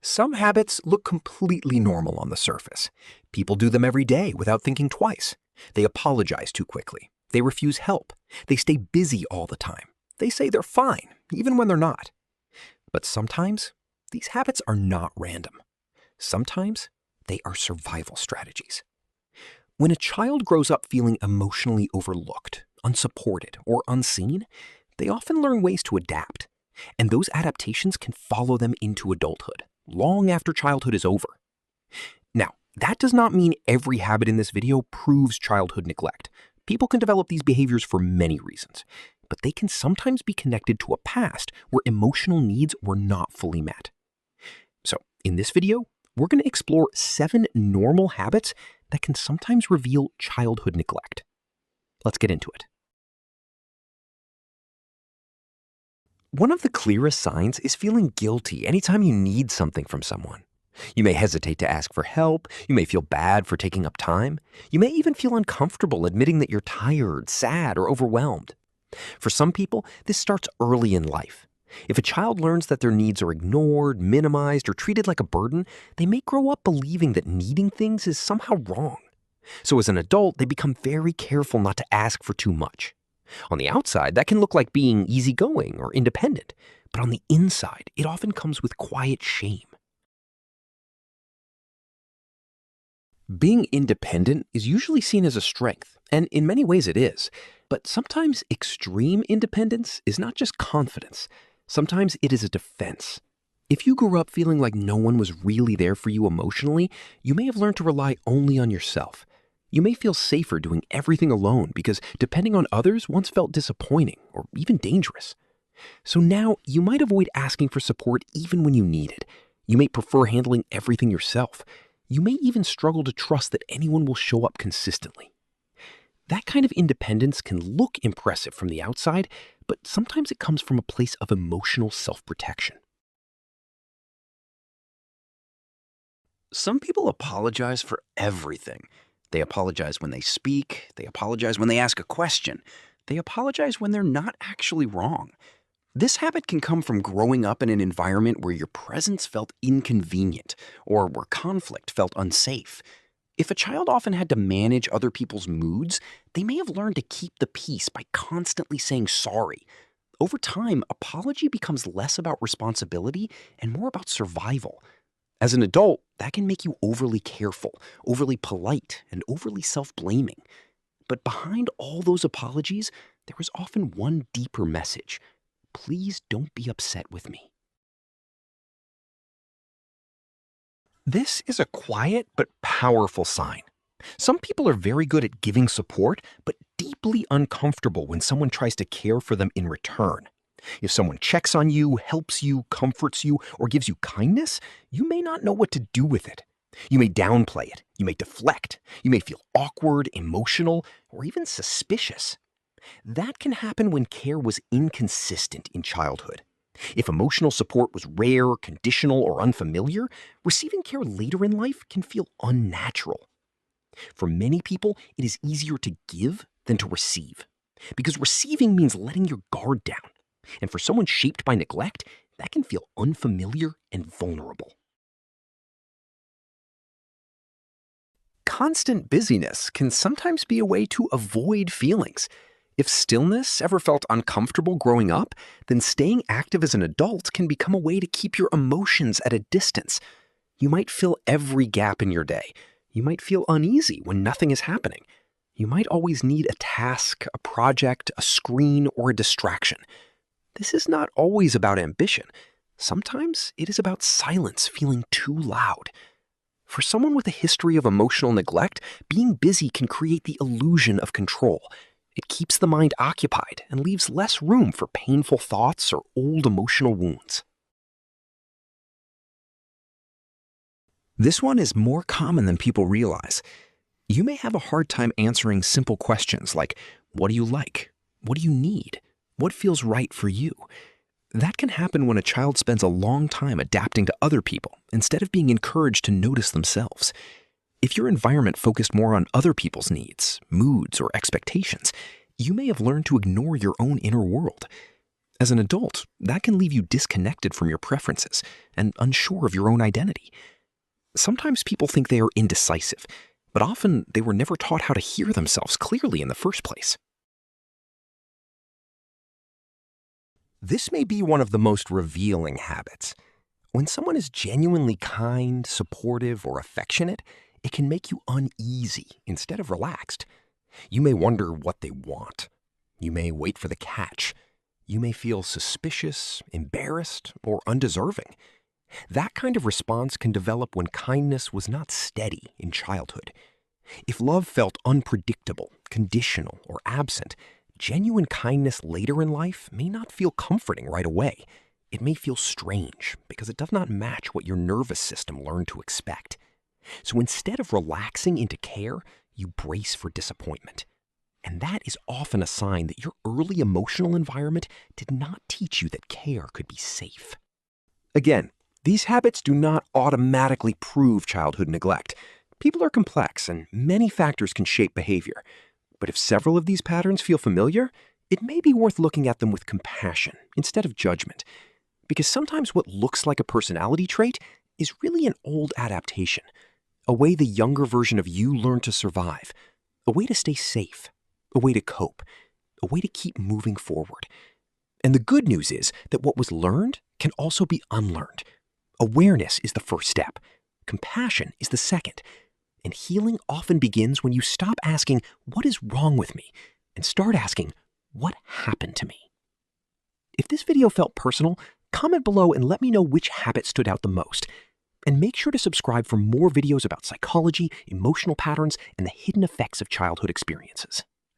Some habits look completely normal on the surface. People do them every day without thinking twice. They apologize too quickly. They refuse help. They stay busy all the time. They say they're fine, even when they're not. But sometimes, these habits are not random. Sometimes, they are survival strategies. When a child grows up feeling emotionally overlooked, unsupported, or unseen, they often learn ways to adapt. And those adaptations can follow them into adulthood, long after childhood is over. Now, that does not mean every habit in this video proves childhood neglect. People can develop these behaviors for many reasons, but they can sometimes be connected to a past where emotional needs were not fully met. So, in this video, we're going to explore 7 normal habits that can sometimes reveal childhood neglect. Let's get into it. One of the clearest signs is feeling guilty anytime you need something from someone. You may hesitate to ask for help, you may feel bad for taking up time, you may even feel uncomfortable admitting that you're tired, sad, or overwhelmed. For some people, this starts early in life. If a child learns that their needs are ignored, minimized, or treated like a burden, they may grow up believing that needing things is somehow wrong. So as an adult, they become very careful not to ask for too much. On the outside, that can look like being easygoing or independent, but on the inside, it often comes with quiet shame. Being independent is usually seen as a strength, and in many ways it is. But sometimes extreme independence is not just confidence. Sometimes it is a defense. If you grew up feeling like no one was really there for you emotionally, you may have learned to rely only on yourself. You may feel safer doing everything alone because depending on others once felt disappointing or even dangerous. So now you might avoid asking for support even when you need it. You may prefer handling everything yourself. You may even struggle to trust that anyone will show up consistently. That kind of independence can look impressive from the outside, but sometimes it comes from a place of emotional self-protection. Some people apologize for everything. They apologize when they speak. They apologize when they ask a question. They apologize when they're not actually wrong. This habit can come from growing up in an environment where your presence felt inconvenient or where conflict felt unsafe. If a child often had to manage other people's moods, they may have learned to keep the peace by constantly saying sorry. Over time, apology becomes less about responsibility and more about survival. As an adult, that can make you overly careful, overly polite, and overly self-blaming. But behind all those apologies, there is often one deeper message. Please don't be upset with me. This is a quiet but powerful sign. Some people are very good at giving support, but deeply uncomfortable when someone tries to care for them in return. If someone checks on you, helps you, comforts you, or gives you kindness, you may not know what to do with it. You may downplay it, you may deflect, you may feel awkward, emotional, or even suspicious. That can happen when care was inconsistent in childhood. If emotional support was rare, conditional, or unfamiliar, receiving care later in life can feel unnatural. For many people, it is easier to give than to receive, because receiving means letting your guard down. And for someone shaped by neglect, that can feel unfamiliar and vulnerable. Constant busyness can sometimes be a way to avoid feelings. If stillness ever felt uncomfortable growing up, then staying active as an adult can become a way to keep your emotions at a distance. You might fill every gap in your day. You might feel uneasy when nothing is happening. You might always need a task, a project, a screen, or a distraction. This is not always about ambition. Sometimes it is about silence feeling too loud. For someone with a history of emotional neglect, being busy can create the illusion of control. It keeps the mind occupied and leaves less room for painful thoughts or old emotional wounds. This one is more common than people realize. You may have a hard time answering simple questions like, what do you like? What do you need? What feels right for you? That can happen when a child spends a long time adapting to other people instead of being encouraged to notice themselves. If your environment focused more on other people's needs, moods, or expectations, you may have learned to ignore your own inner world. As an adult, that can leave you disconnected from your preferences and unsure of your own identity. Sometimes people think they are indecisive, but often they were never taught how to hear themselves clearly in the first place. This may be one of the most revealing habits. When someone is genuinely kind, supportive, or affectionate, it can make you uneasy instead of relaxed. You may wonder what they want. You may wait for the catch. You may feel suspicious, embarrassed, or undeserving. That kind of response can develop when kindness was not steady in childhood. If love felt unpredictable, conditional, or absent, genuine kindness later in life may not feel comforting right away. It may feel strange because it does not match what your nervous system learned to expect. So instead of relaxing into care, you brace for disappointment. And that is often a sign that your early emotional environment did not teach you that care could be safe. Again, these habits do not automatically prove childhood neglect. People are complex and many factors can shape behavior. But if several of these patterns feel familiar, it may be worth looking at them with compassion instead of judgment. Because sometimes what looks like a personality trait is really an old adaptation, a way the younger version of you learned to survive, a way to stay safe, a way to cope, a way to keep moving forward. And the good news is that what was learned can also be unlearned. Awareness is the first step. Compassion is the second. And healing often begins when you stop asking, "What is wrong with me?" and start asking, "What happened to me?" If this video felt personal, comment below and let me know which habit stood out the most. And make sure to subscribe for more videos about psychology, emotional patterns, and the hidden effects of childhood experiences.